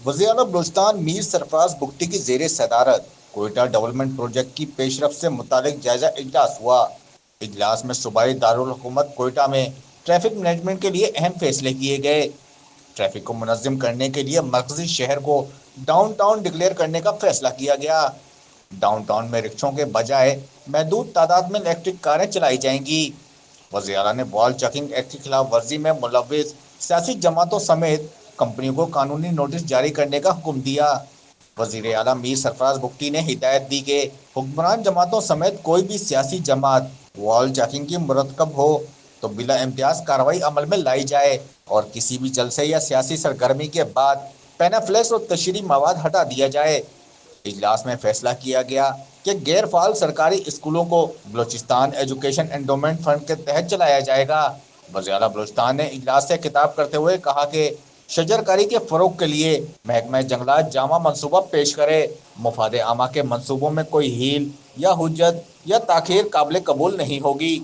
وزیر اعلیٰ بلوچستان میر سرفراز بگٹی کی زیر صدارت کوئٹہ ڈیولپمنٹ پروجیکٹ کی پیش رفت سے متعلق جائزہ اجلاس ہوا۔ اجلاس میں صوبائی دارالحکومت کوئٹہ میں ٹریفک مینجمنٹ کے لیے اہم فیصلے کیے گئے۔ ٹریفک کو منظم کرنے کے لیے مرکزی شہر کو ڈاؤن ٹاؤن ڈکلیئر کرنے کا فیصلہ کیا گیا۔ ڈاؤن ٹاؤن میں رکشوں کے بجائے محدود تعداد میں الیکٹرک کاریں چلائی جائیں گی۔ وزیر اعلیٰ نے وال چیکنگ ایکٹ کی خلاف ورزی میں ملوث سیاسی جماعتوں سمیت کمپنیوں کو قانونی نوٹس جاری کرنے کا حکم دیا۔ وزیر اعلیٰ میر سرفراز بگٹی نے ہدایت دی کہ حکمران جماعتوں سمیت کوئی بھی سیاسی جماعت وال چیکنگ کی مرتکب ہو تو بلا امتیاز کارروائی عمل میں لائی جائے اور کسی بھی جلسے یا سیاسی سرگرمی کے بعد پینافلیکس اور تشہیری مواد ہٹا دیا جائے۔ اجلاس میں فیصلہ کیا گیا کہ غیر فعال سرکاری اسکولوں کو بلوچستان ایجوکیشن انڈومنٹ فنڈ کے تحت چلایا جائے گا۔ وزیر اعلیٰ بلوچستان نے اجلاس سے خطاب کرتے ہوئے کہا کہ شجر کاری کے فروغ کے لیے محکمہ جنگلات جامع منصوبہ پیش کرے۔ مفاد عامہ کے منصوبوں میں کوئی ہیل یا حجت یا تاخیر قابل قبول نہیں ہوگی۔